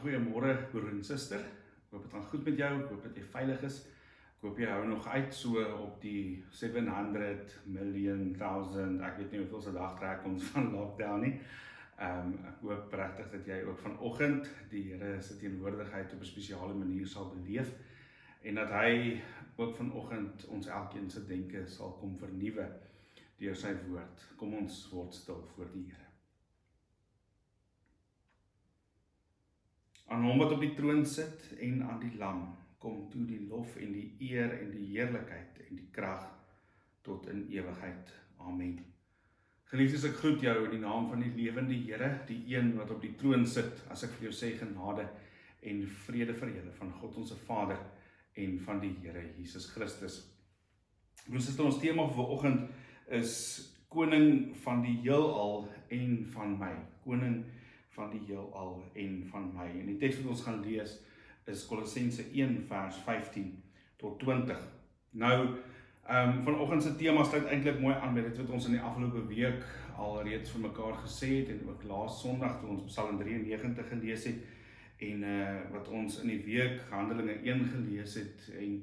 Goeiemôre broer en suster. Ek hoop dit gaan goed met jou, ek hoop dat jy veilig is. Ek hoop jy hou nog uit so op die 700 million, 1000, ek weet nie hoeveel se dag trek ons van lockdown nie. Ek hoop regtig dat jy ook vanoggend die Here se teenwoordigheid op 'n spesiale manier sal beleef en dat hy ook vanoggend ons elkeen se denke sal kom vernuwe deur sy woord. Kom ons word stil voor die Here. Aan hom wat op die troon sit en aan die lam, kom toe die lof en die eer en die heerlikheid en die krag tot in ewigheid. Amen. Geliefdes, ek groet jou in die naam van die lewende Here, die een wat op die troon sit, as ek vir jou sê genade en vrede vir julle van God ons Vader en van die Here Jesus Christus. Ons tema vir vanoggend is koning van die heelal en van my. Koning van die heelal en van my. En die teks wat ons gaan lees is Kolossense 1 vers 15 tot 20. Nou, vanoggend se tema sluit eintlik mooi aan met dit wat ons in die afgelope week al reeds vir mekaar gesê het en ook laas Sondag toe ons Psalm 93 gelees het en wat ons in die week Handelinge 1 gelees het en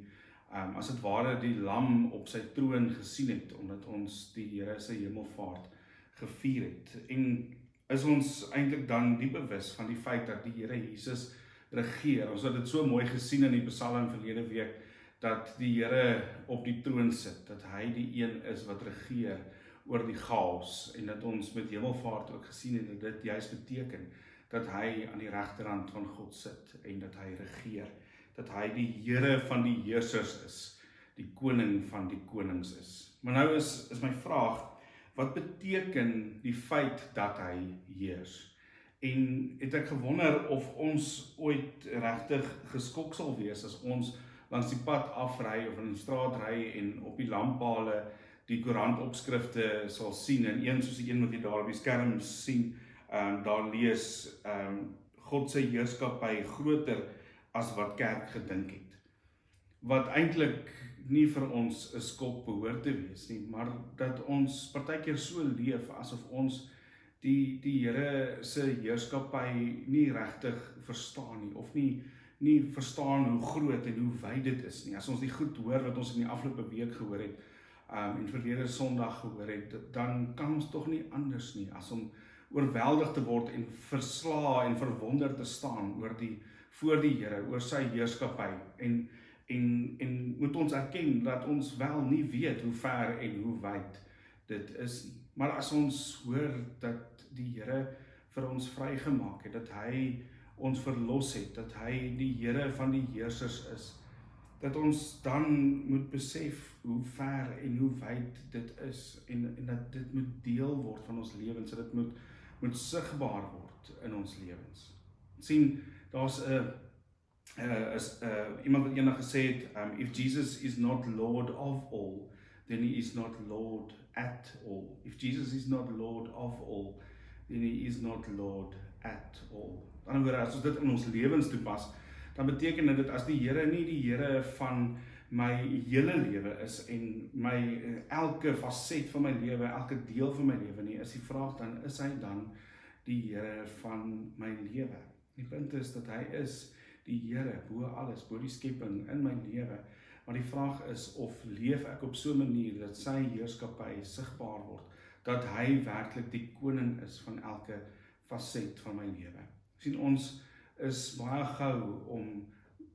as het ware die lam op sy troon gesien het omdat ons die Here se hemelvaart gevier het. En is ons eintlik dan nie bewus van die feit dat die Here Jesus regeer. Ons het dit so mooi gesien in die Psalm verlede week, dat die Here op die troon sit, dat hy die een is wat regeer oor die chaos, en dat ons met hemelvaart ook gesien het, dat dit juist beteken, dat hy aan die regterhand van God sit, en dat hy regeer, dat hy die Here van die heersers is, die koning van die konings is. Maar nou is my vraag, wat beteken die feit dat hy heers? En het ek gewonder of ons ooit regtig geskok sal wees as ons langs die pad afry of in die straat ry en op die lamppale die koerantopskrifte sal sien en een soos die een wat jy daar op die skerm sien, daar lees God se heerskappy groter as wat kerk gedink het. Wat eintlik nie vir ons 'n skok behoort te wees nie, maar dat ons partykeer so leef asof ons die Here se heerskappy nie regtig verstaan nie, of nie verstaan hoe groot en hoe wyd dit is nie. As ons die goed hoor wat ons in die afgelope week gehoor het, en verlede Sondag gehoor het, dan kan ons tog nie anders nie, as om oorweldig te word en versla en verwonder te staan voor die Here, oor sy heerskappy, en moet ons erken dat ons wel nie weet hoe ver en hoe wyd dit is nie. Maar as ons hoor dat die Here vir ons vrygemaak het, dat hy ons verlos het, dat hy die Here van die heersers is, dat ons dan moet besef hoe ver en hoe wyd dit is, en dat dit moet deel word van ons lewens, dat dit moet sigbaar word in ons lewens. Sien, daar's iemand wat eendag gesê het, if Jesus is not Lord of all, then he is not Lord at all. If Jesus is not Lord of all, then he is not Lord at all. Aan die ander woorde, as ons dit in ons lewens toepas, dan beteken dit as die Here nie die Here van my hele lewe is en my elke faset van my lewe, elke deel van my lewe nie, is die vraag dan, is hy dan die Here van my lewe? Die punt is dat hy is die Here bo alles, bo die skepping in my lewe. Maar die vraag is of leef ek op so 'n manier dat sy heerskappy sigbaar word, dat hy werklik die koning is van elke faset van my lewe. Sien, ons is baie gou om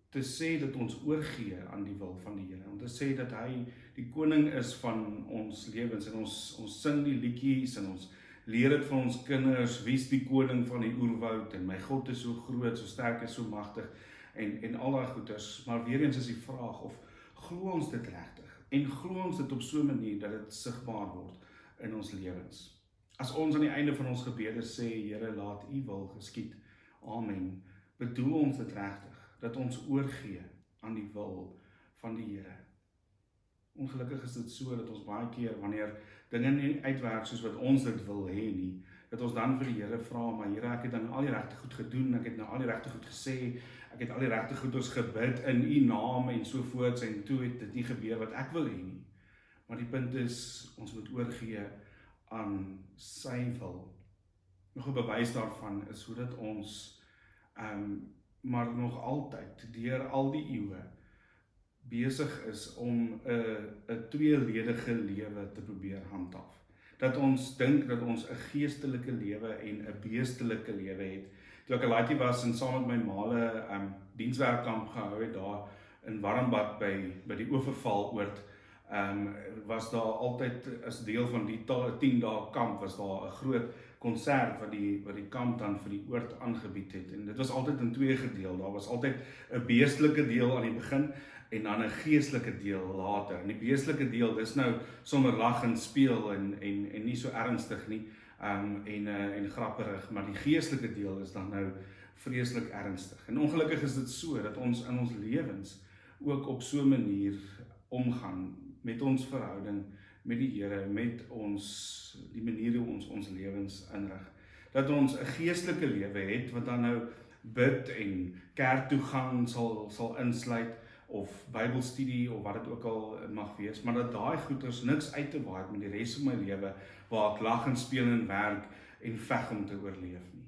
te sê dat ons oorgee aan die wil van die Here, om te sê dat hy die koning is van ons lewens, en ons sing die liedjies en ons leer dit van ons kinders, wie is die koning van die oerwoud, en my God is so groot, so sterk en so magtig, en al daai goeders, maar weer eens is die vraag of glo ons dit regtig, en glo ons dit op so 'n manier dat dit sigbaar word in ons lewens. As ons aan die einde van ons gebede sê, Here, laat U wil geskied, amen, bedoel ons dit regtig, dat ons oorgee aan die wil van die Here. Ongelukkig is dit so dat ons baie keer, wanneer dinge nie uitwerk soos wat ons dit wil hê nie, dat ons dan vir die Here vra, maar Here, ek het dan al die regte goed gedoen, ek het nou al die regte goed gesê, ek het al die regte goeders gebid in U naam en so voorts, en toe het dit nie gebeur wat ek wil hê nie. Maar die punt is, ons moet oorgee aan sy wil. Nog 'n bewys daarvan is hoe dat ons maar nog altyd, deur al die eeue, besig is om 'n tweeledige lewe te probeer handhaaf. Dat ons dink dat ons 'n geestelike lewe en 'n beestelike lewe het. Toe ek 'n laaitjie was en saam met my maale dienswerkkamp gehou het daar in Warmbad by die Oevervaaloord, was daar altyd as deel van die 10 dae kamp was daar 'n groot konsert wat die kamp dan vir die oord aangebied het. En dit was altyd in 2 gedeel. Daar was altyd 'n beestelike deel aan die begin en dan 'n geestelike deel later. En die beestelike deel, dis nou sommer lag en speel en nie so ernstig nie, en grapperig, maar die geestelike deel is dan nou vreeslik ernstig. En ongelukkig is dit so dat ons in ons lewens ook op so 'n manier omgaan met ons verhouding met die Here, met die manier hoe ons lewens inrig. Dat ons 'n geestelike lewe het wat dan nou bid en kerktoegang sal insluit, of Bybelstudie of wat dit ook al mag wees, maar dat daai goeders niks uit te waai met die res van my lewe waar ek lag en speel en werk en veg om te oorleef nie.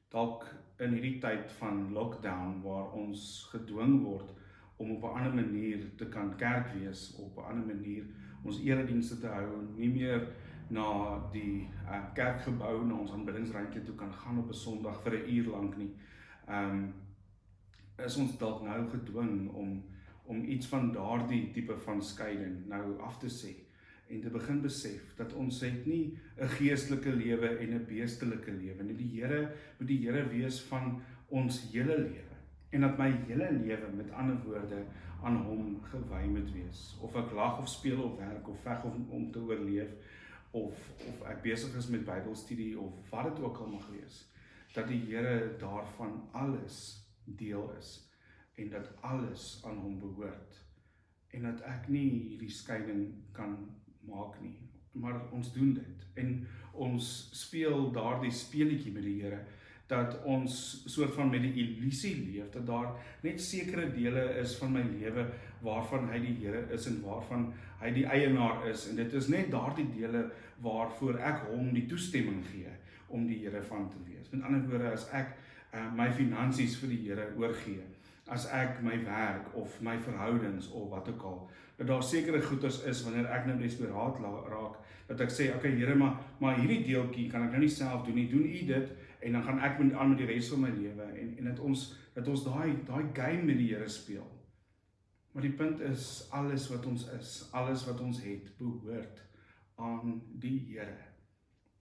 Dalk in hierdie tyd van lockdown waar ons gedwing word om op 'n ander manier te kan kerk wees, op 'n ander manier ons eredienste te hou, nie meer na die kerkgebou, na ons aanbiddingsruimte toe kan gaan op 'n Sondag vir 'n uur lank nie. Is ons dalk nou gedwing om iets van daardie tipe van skeiding nou af te sê en te begin besef dat ons het nie 'n geestelike lewe en 'n beestelike lewe nie. Die Here moet die Here wees van ons hele lewe en dat my hele lewe, met ander woorde, aan hom gewy moet wees. Of ek lag of speel of werk of veg om te oorleef of ek besig is met Bybelstudie of wat dit ook al mag wees, dat die Here daarvan alles deel is en dat alles aan hom behoort en dat ek nie hierdie skeiding kan maak nie, maar ons doen dit en ons speel daardie speletjie met die Here, dat ons soort van met die illusie leef dat daar net sekere dele is van my lewe waarvan hy die Here is en waarvan hy die eienaar is, en dit is net daardie dele waarvoor ek hom die toestemming gee om die Here van te wees. Met ander woorde, as ek my finansies vir die Here oorgee, as ek my werk of my verhoudings of wat ook al, dat daar sekere goeders is wanneer ek nou desperaat raak, dat ek sê, okay Here, maar hierdie deeltjie kan ek nou nie self doen nie, doen U dit, en dan gaan ek aan met die res van my lewe, en dat ons daai game met die Here speel. Maar die punt is, alles wat ons is, alles wat ons het, behoort aan die Here.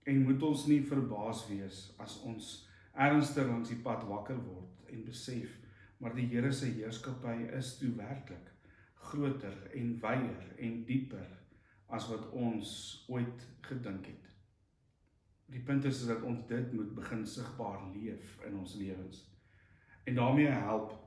En moet ons nie verbaas wees as ons ernstig langs die pad wakker word en besef, maar die Here se heerskappy is toe werklik groter en wyer en dieper as wat ons ooit gedink het. Die punt is dat ons dit moet begin sigbaar leef in ons lewens. En daarmee help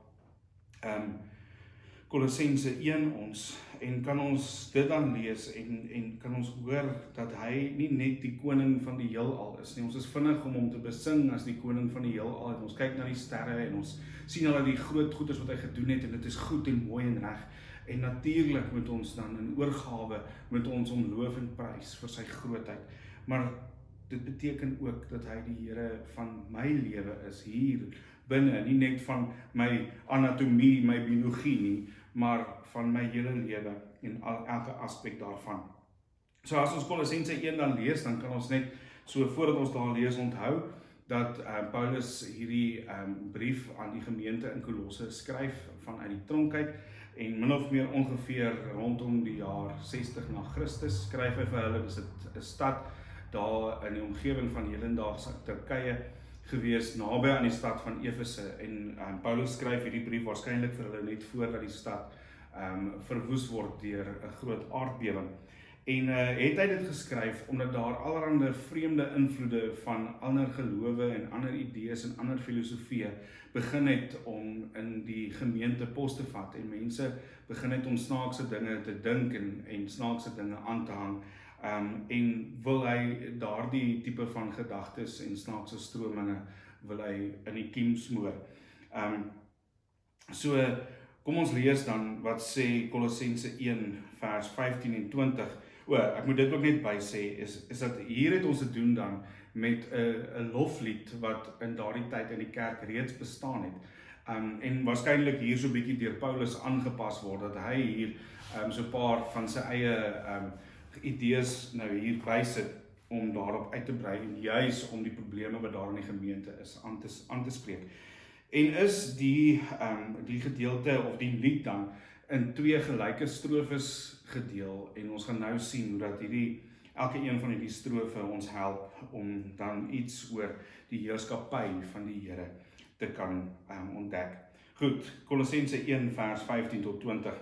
Kolossense 1 ons, en kan ons dit dan lees en kan ons hoor dat hy nie net die koning van die heelal is nie. Ons is vinnig om hom te besing as die koning van die heelal, en ons kyk na die sterre en ons sien al die groot goeders wat hy gedoen het, en dit is goed en mooi en reg. En natuurlik moet ons dan in oorgawe met ons hom loof en prys vir sy grootheid. Maar dit beteken ook dat hy die Here van my lewe is hier binne, nie net van my anatomie, my biologie nie, maar van my hele lewe en elke aspek daarvan. So as ons Kolossense 1 dan lees, dan kan ons net so voordat ons daar lees onthou dat Paulus hierdie brief aan die gemeente in Kolosse skryf vanuit die tronk uit, en min of meer ongeveer rondom die jaar 60 na Christus skryf hy vir hulle. Dis 'n stad daar in die omgewing van hedendaagse Turkye gewees, naby aan die stad van Efese, en Paulus skryf hierdie brief waarskynlik vir hulle net voordat die stad verwoes word deur 'n groot aardbewing. En het hy dit geskryf omdat daar allerhande vreemde invloede van ander gelowe en ander idees en ander filosofieë begin het om in die gemeente pos te vat, en mense begin het om snaakse dinge te dink en snaakse dinge aan te hang, en wil hy daardie tipe van gedagtes en snaakse strominge wil hy in die kiem smoor. So kom ons lees dan wat sê Kolossense 1 vers 15 en 20. Ek moet dit ook net by sê, is dat hier het ons te doen dan met 'n loflied wat in daardie tyd in die kerk reeds bestaan het. En waarskynlik hier so 'n bietjie deur Paulus aangepas word, dat hy hier so 'n paar van sy eie idees nou hier bysit om daarop uit te brei en juis om die probleme wat daar in die gemeente is aan te spreek. En is die gedeelte of die lied dan in 2 gelyke strofes gedeel en ons gaan nou sien hoe dat elke een van hierdie strofe ons help om dan iets oor die heerskappy van die Here te kan ontdek. Goed, Kolossense 1 vers 15 tot 20.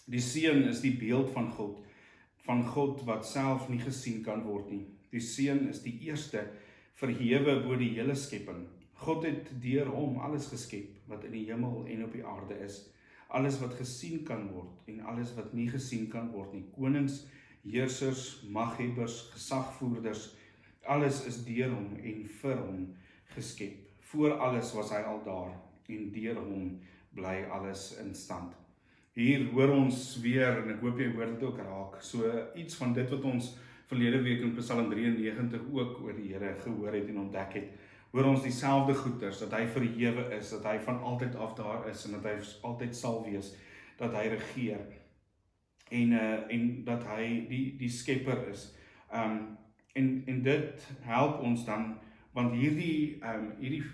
Die seun is die beeld van God wat self nie gesien kan word nie. Die seun is die eerste verhewe bo die hele skepping. God het deur hom alles geskep wat in die hemel en op die aarde is. Alles wat gesien kan word en alles wat nie gesien kan word nie. Konings, heersers, maghebbers, gesagvoerders, alles is deur hom en vir hom geskep. Voor alles was hy al daar en deur hom bly alles in stand. Hier hoor ons weer, en ek hoop jy hoor dit ook raak, so iets van dit wat ons verlede week in Psalm 93 ook oor die Here gehoor het en ontdek het. Hoor ons dieselfde goeders, dat hy verhewe is, dat hy van altyd af daar is en dat hy altyd sal wees, dat hy regeer en dat hy die skepper is. En dit help ons dan, want hierdie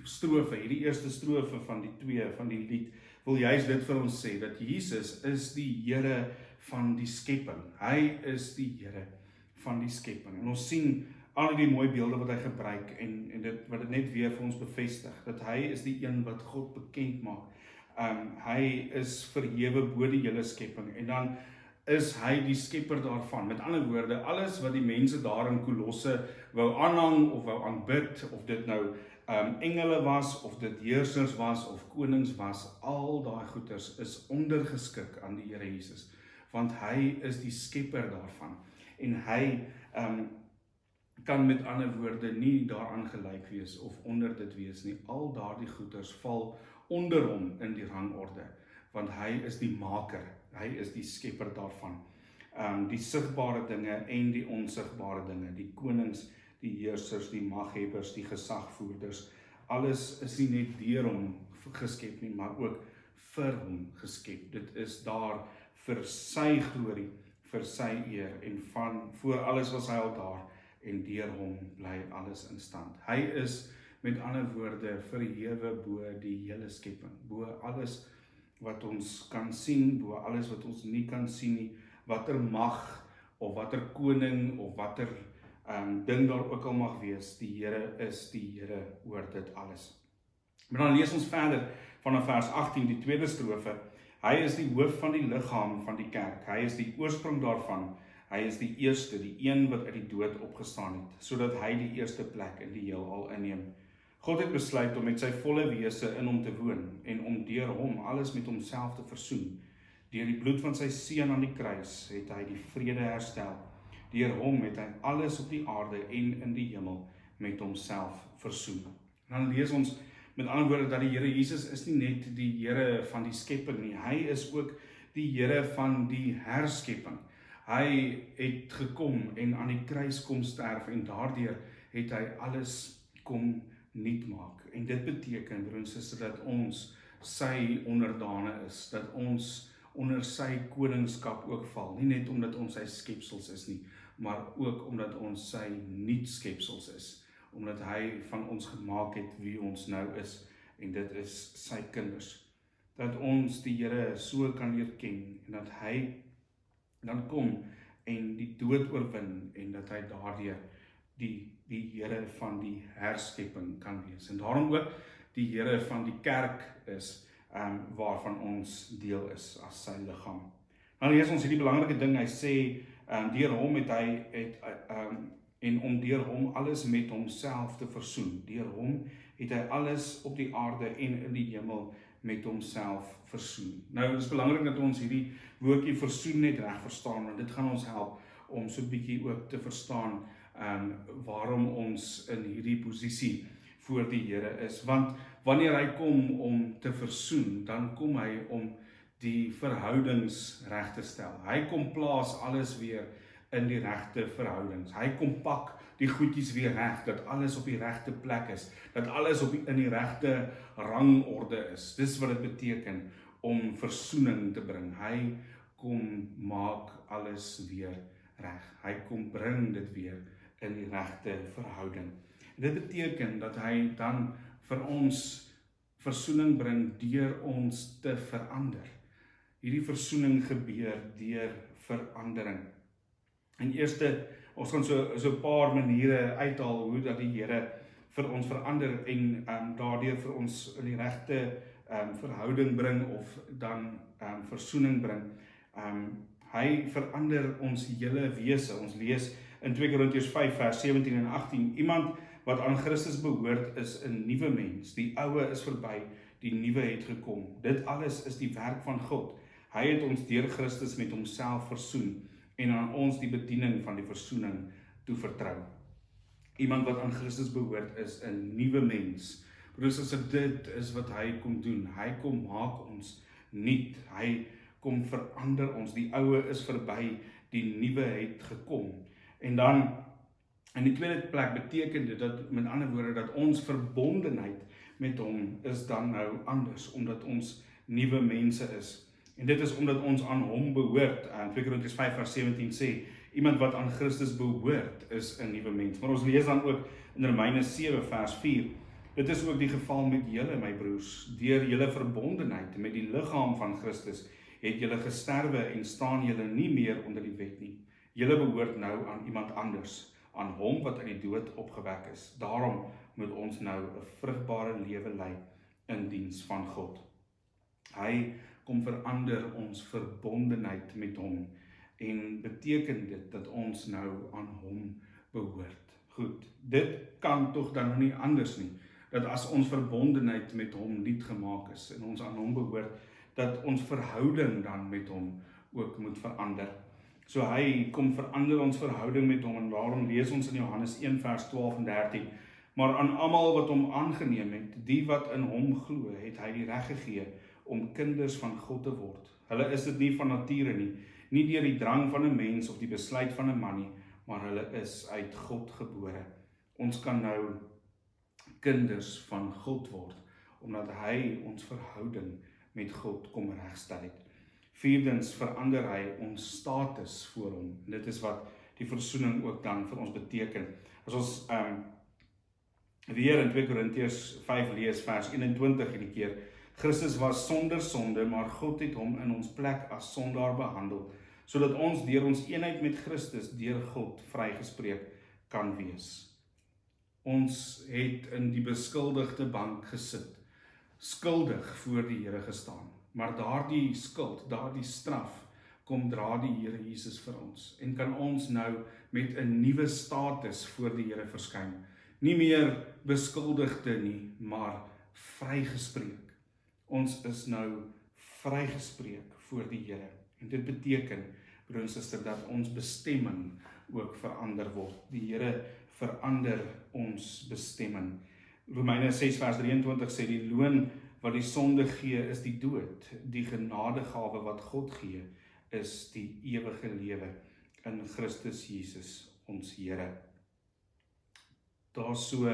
strofe, hierdie eerste strofe van die 2 van die lied, wil juist dit vir ons sê, dat Jesus is die Here van die skepping. Hy is die Here van die skepping. En ons sien al die mooi beelde wat hy gebruik en wat dit net weer vir ons bevestig, dat hy is die een wat God bekend maak. Hy is verhewe bo die hele skepping en dan is hy die skepper daarvan. Met ander woorde, alles wat die mense daar in Kolosse wou aanhang of wou aanbid, of dit nou engele was, of dit heersers was, of konings was, al daai goeders is ondergeskik aan die Here Jesus, want hy is die skepper daarvan, en hy kan met ander woorde nie daaraan gelyk wees, of onder dit wees nie. Al daardie goeders val onder hom in die rangorde, want hy is die maker, hy is die skepper daarvan. Die sigbare dinge en die onsigbare dinge, die konings, die heersers, die maghebbers, die gesagvoerders, alles is nie net deur hom geskep nie, maar ook vir hom geskep. Dit is daar vir sy glorie, vir sy eer, en voor alles was hy al daar, en deur hom bly alles in stand. Hy is met ander woorde verhewe bo die hele skepping, bo alles wat ons kan sien, bo alles wat ons nie kan sien nie, watter mag, of watter koning, of watter ding daar ook al mag wees, die Here is die Here oor dit alles. Maar dan lees ons verder vanaf vers 18, die tweede strofe. Hy is die hoof van die liggaam van die kerk, hy is die oorsprong daarvan, hy is die eerste, die een wat uit die dood opgestaan het, sodat hy die eerste plek in die heelal inneem. God het besluit om met sy volle wese in hom te woon, en om deur hom alles met homself te versoen. Deur die bloed van sy seun aan die kruis het hy die vrede herstel. Deur hom het hy alles op die aarde en in die hemel met homself versoen. En dan lees ons met ander woorde dat die Here Jesus is nie net die Here van die skepping nie, hy is ook die Here van die herskepping. Hy het gekom en aan die kruis kom sterf en daardeur het hy alles kom nuut maak. En dit beteken, broers en susters, dat ons sy onderdane is, dat ons onder sy koningskap ook val, nie net omdat ons sy skepsels is nie, maar ook omdat ons sy nuut skepsels is, omdat hy van ons gemaak het wie ons nou is, en dit is sy kinders. Dat ons die Here so kan leer ken, en dat hy dan kom en die dood oorwin, en dat hy daardeur die Here van die herskepping kan wees. En daarom ook die Here van die kerk is, waarvan ons deel is as sy liggaam. Dan lees ons hierdie belangrike ding, hy sê, deur hom het hy, en om deur hom alles met homself te versoen. Deur hom het hy alles op die aarde en in die hemel met homself versoen. Nou, dit is belangrik dat ons hierdie woordjie versoen net reg verstaan, want dit gaan ons help om so 'n bietjie ook te verstaan waarom ons in hierdie posisie voor die Here is. Want wanneer hy kom om te versoen, dan kom hy om die verhoudings reg te stel. Hy kom plaas alles weer in die regte verhoudings. Hy kom pak die goedjies weer reg, dat alles op die regte plek is, dat alles in die regte rangorde is. Dis wat dit beteken om versoening te bring. Hy kom maak alles weer reg. Hy kom bring dit weer in die regte verhouding. En dit beteken dat hy dan vir ons versoening bring deur ons te verander. Hierdie versoening gebeur deur verandering. En eerste, ons gaan so 'n paar maniere uithaal hoe dat die Here vir ons verander en daardeur vir ons in die regte verhouding bring of dan versoening bring. Hy verander ons hele wese. Ons lees in 2 Korintiërs 5 vers 17 en 18, iemand wat aan Christus behoort is 'n nuwe mens. Die ou is verby, die nuwe het gekom. Dit alles is die werk van God. Hy het ons deur Christus met homself versoen en aan ons die bediening van die versoening toevertrou. Iemand wat aan Christus behoort is 'n nuwe mens. Broers, dit is wat hy kom doen. Hy kom maak ons nuut. Hy kom verander ons. Die ou is verby, die nuwe het gekom. En dan in die tweede plek beteken dit dat, met ander woorde, dat ons verbondenheid met hom is dan nou anders, omdat ons nuwe mense is. En dit is omdat ons aan hom behoort. 2 Korintiërs 5 vers 17 sê, iemand wat aan Christus behoort is 'n nuwe mens. Maar ons lees dan ook in Romeine 7 vers 4, dit is ook die geval met julle, my broers, deur julle verbondenheid met die liggaam van Christus, het julle gesterwe en staan julle nie meer onder die wet nie. Julle behoort nou aan iemand anders, aan hom wat uit die dood opgewek is. Daarom moet ons nou 'n vrugbare lewe lei in diens van God. Hy kom verander ons verbondenheid met hom en beteken dit dat ons nou aan hom behoort. Goed, dit kan tog dan nog nie anders nie, dat as ons verbondenheid met hom nuut gemaak is en ons aan hom behoort, dat ons verhouding dan met hom ook moet verander. So hy kom verander ons verhouding met hom en daarom lees ons in Johannes 1 vers 12 en 13, maar aan almal wat hom aangeneem het, die wat in hom glo, het hy die reg gegee om kinders van God te word. Hulle is dit nie van nature nie deur die drang van 'n mens of die besluit van 'n man nie, maar hulle is uit God gebore. Ons kan nou kinders van God word, omdat hy ons verhouding met God kom regstel het. Vierdens verander hy ons status voor hom. En dit is wat die versoening ook dan vir ons beteken. As ons weer in 2 Korintiërs 5 lees, vers 21 hierdie keer, Christus was sonder sonde, maar God het hom in ons plek as sondaar behandel, sodat ons deur ons eenheid met Christus deur God vrygespreek kan wees. Ons het in die beskuldigde bank gesit, skuldig voor die Here gestaan, maar daardie skuld, daardie straf, kom dra die Here Jesus vir ons, en kan ons nou met 'n nuwe status voor die Here verskyn. Nie meer beskuldigde nie, maar vrygespreek. Ons is nou vrygespreek voor die Here. En dit beteken, broer en suster, dat ons bestemming ook verander word. Die Here verander ons bestemming. Romeine 6 vers 23 sê, die loon wat die sonde gee is die dood. Die genadegawe wat God gee is die ewige lewe in Christus Jesus ons Here. Daar's so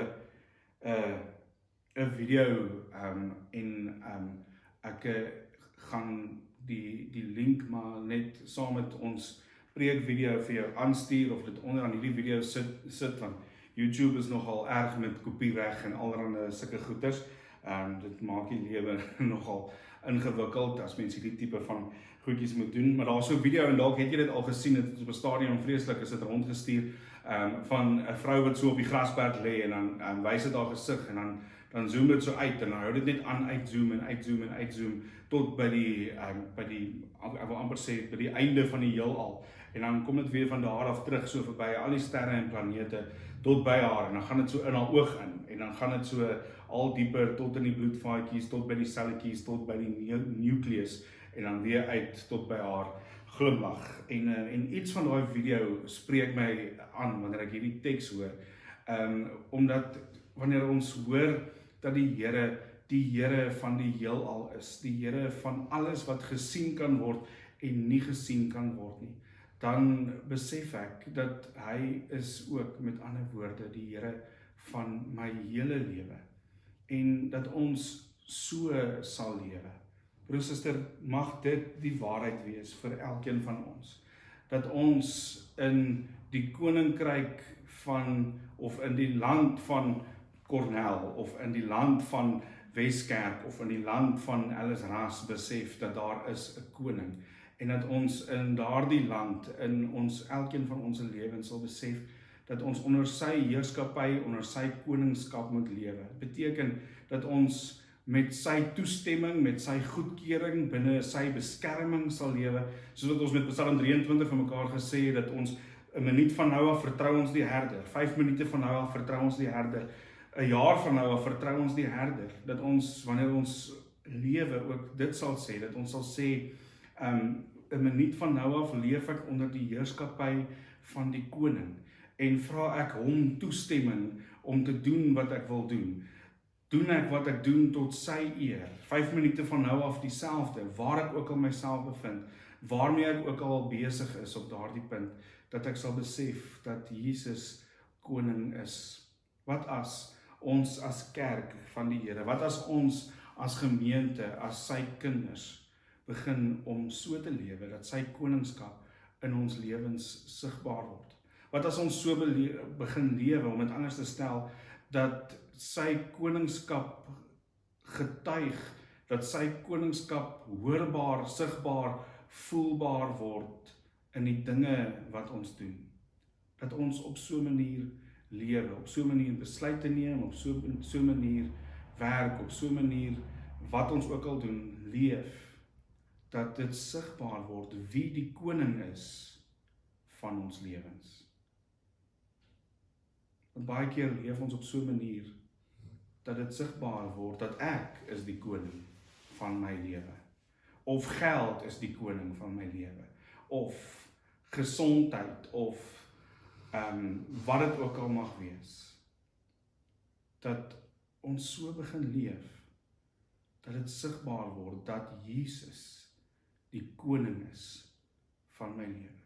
'n video ek gaan die link maar net saam met ons preekvideo vir jou aanstuur of dit onder aan hierdie video sit want YouTube is nogal erg met kopiereg en allerlei sulke goeters. Dit maak die lewe nogal ingewikkeld as mense hierdie tipe van goedjies moet doen, maar daar's so 'n video en dalk het jy dit al gesien, dit is op 'n stadion vreeslik is dit rondgestuur van 'n vrou wat so op die grasperk lê en dan wys dit haar gesig en dan zoom dit so uit en dan hou dit net aan uitzoom en uitzoom en uitzoom tot by die ek wil amper sê by die einde van die heelal en dan kom dit weer van daar af terug so verby al die sterre en planete tot by haar en dan gaan dit so in haar oog in en dan gaan dit so al dieper tot in die bloedvaatjies, tot by die selletjies, tot by die nucleus en dan weer uit tot by haar glimlag. En iets van daai video spreek my aan wanneer ek hierdie teks hoor. Omdat wanneer ons hoor dat die Here van die heelal is, die Here van alles wat gesien kan word en nie gesien kan word nie, dan besef ek dat hy is ook, met ander woorde, die Here van my hele lewe, en dat ons so sal lewe. Broer, suster, mag dit die waarheid wees vir elkeen van ons, dat ons in die koninkryk van, of in die land van Cornell, of in die land van Weskerk, of in die land van Alice Ras besef dat daar is 'n koning, en dat ons in daardie land, in ons elkeen van ons lewens sal besef dat ons onder sy heerskappy, onder sy koningskap moet lewe. Dit beteken dat ons met sy toestemming, met sy goedkeuring, binne sy beskerming sal lewe, soos wat ons met Psalm 23 vir mekaar gesê het, dat ons 'n minuut van nou af vertrou ons die herder, 5 minute van nou af vertrou ons die herder, 'n jaar van nou af vertrou ons die herder, dat ons, wanneer ons lewe ook dit sal sê, dat ons sal sê, 'n minuut van nou af leef ek onder die heerskappy van die koning, en vra ek hom toestemming om te doen wat ek wil doen. Doen ek wat ek doen tot sy eer, 5 minute van nou af dieselfde, waar ek ook al myself bevind, waarmee ek ook al besig is op daardie punt, dat ek sal besef dat Jesus koning is. Wat as ons as kerk van die Here, wat as ons as gemeente, as sy kinders, begin om so te lewe, dat sy koningskap in ons lewens sigbaar word? Wat as ons so begin lewe, om dit anders te stel, dat sy koningskap getuig, dat sy koningskap hoorbaar, sigbaar, voelbaar word in die dinge wat ons doen? Dat ons op so 'n manier lewe, op so 'n manier besluite neem, op so 'n manier werk, op so 'n manier wat ons ook al doen, leef, dat dit sigbaar word wie die koning is van ons lewens. Want baie keer leef ons op so 'n manier dat dit sigbaar word dat ek is die koning van my lewe, of geld is die koning van my lewe, of gesondheid, of wat dit ook al mag wees, dat ons so begin leef, dat dit sigbaar word dat Jesus die koning is van my lewe,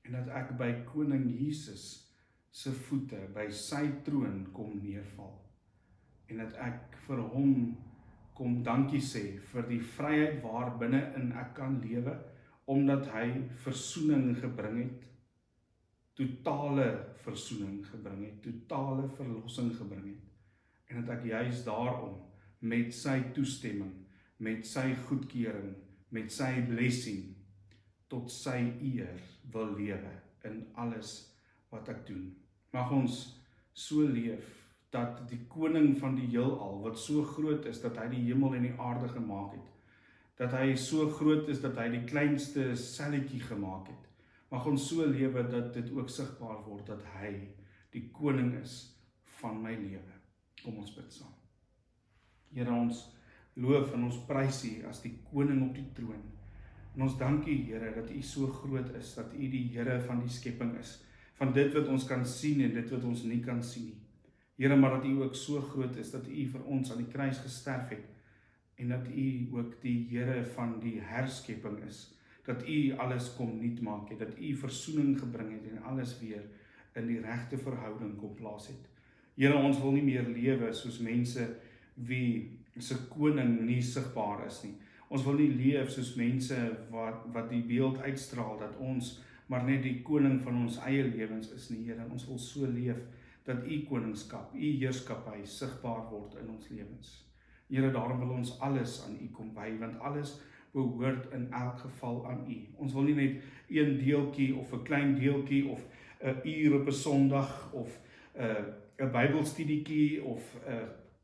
en dat ek by koning Jesus se voete, by sy troon kom neerval, en dat ek vir hom kom dankie sê vir die vryheid waarbinne in ek kan lewe, omdat hy versoening gebring het, totale versoening gebring het, totale verlossing gebring het, en dat ek juis daarom met sy toestemming, met sy goedkeuring, met sy blessing, tot sy eer wil lewe in alles wat ek doen. Mag ons so leef, dat die koning van die heelal, wat so groot is, dat hy die hemel en die aarde gemaak het, dat hy so groot is, dat hy die kleinste selletjie gemaak het, mag ons so lewe, dat dit ook sigbaar word, dat hy die koning is van my lewe. Kom ons bid saam. Here, ons loof en ons prys U as die koning op die troon, en ons dank U, Here, dat U so groot is, dat U die Here van die skepping is, van dit wat ons kan sien en dit wat ons nie kan sien nie. Here, maar dat U ook so groot is, dat U vir ons aan die kruis gesterf het, en dat U ook die Here van die herskepping is, dat U alles kom nuut maak het, dat U versoening gebring het, en alles weer in die regte verhouding kom plaas het. Here, ons wil nie meer lewe soos mense wie se koning nie sigbaar is nie. Ons wil nie leef soos mense wat die beeld uitstraal, dat ons maar net die koning van ons eie lewens is nie, Here. Ons wil so leef, dat U koningskap, U heerskappy sigbaar word in ons lewens. Here, daarom wil ons alles aan U kom wy, want alles behoort in elk geval aan U. Ons wil nie net een deeltjie, of 'n klein deeltjie, of 'n uur op 'n Sondag, of 'n Bybelstudietjie, of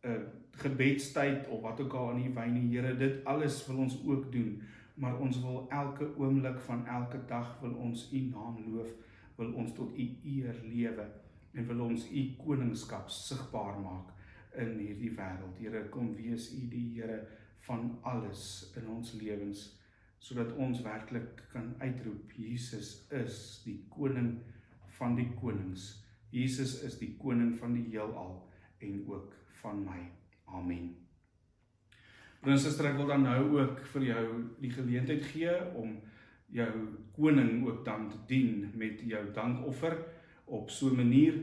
'n gebedstyd, of wat ook al aan U wy nie, Here. Dit alles wil ons ook doen, maar ons wil elke oomblik van elke dag, wil ons U naam loof, wil ons tot U eer lewe, en wil ons U koningskap sigbaar maak in hierdie wêreld. Here, kom wees U die Here van alles in ons lewens, sodat ons werklik kan uitroep, Jesus is die koning van die konings. Jesus is die koning van die heelal, en ook van my. Amen. Broer en suster, ek wil dan nou ook vir jou die geleentheid gee om jou koning ook dan te dien met jou dankoffer op so 'n manier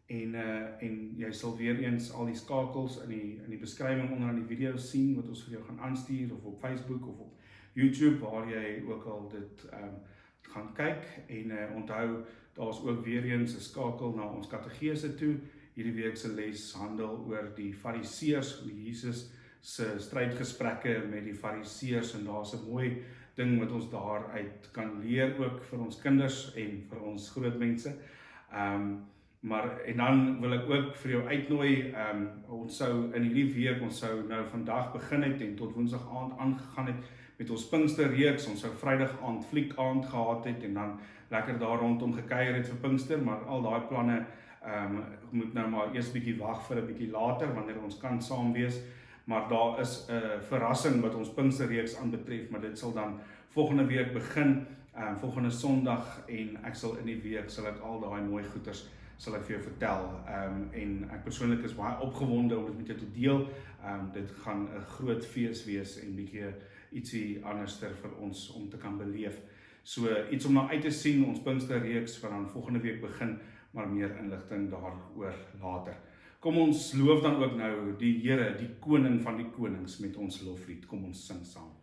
en jy sal weer eens al die skakels in die beskrywing onder aan die video sien wat ons vir jou gaan aanstuur of op Facebook of op YouTube waar jy ook al dit gaan kyk en onthou daar is ook weer eens 'n skakel na ons kategese toe. Hierdie week se les handel oor die fariseërs, hoe Jesus se strydgesprekke met die fariseërs en daar's 'n mooi ding wat ons daaruit kan leer ook vir ons kinders en vir ons groot mense. Maar en dan wil ek ook vir jou uitnooi, ons sou in hierdie week, ons sou nou vandag begin het en tot Woensdag aand aangegaan het met ons Pinksterreeks, ons sou Vrydag aand fliek aand gehad het en dan lekker daar rondom gekuier het vir Pinkster, maar al daai planne moet nou maar eers bietjie wag vir 'n bietjie later wanneer ons kan saam wees. Maar daar is 'n verrassing wat ons Pinksterreeks aanbetref, maar dit sal dan volgende week begin, volgende Sondag en ek sal in die week sal ek al daai mooi goeders sal ek vir jou vertel. En ek persoonlik is baie opgewonde om dit met jou te deel. Dit gaan 'n groot fees wees en bietjie ietsie anderster vir ons om te kan beleef. So iets om na uit te sien, ons Pinksterreeks wat dan volgende week begin, maar meer inligting daaroor later. Kom ons loof dan ook nou die Here, die koning van die konings met ons loflied. Kom ons sing saam.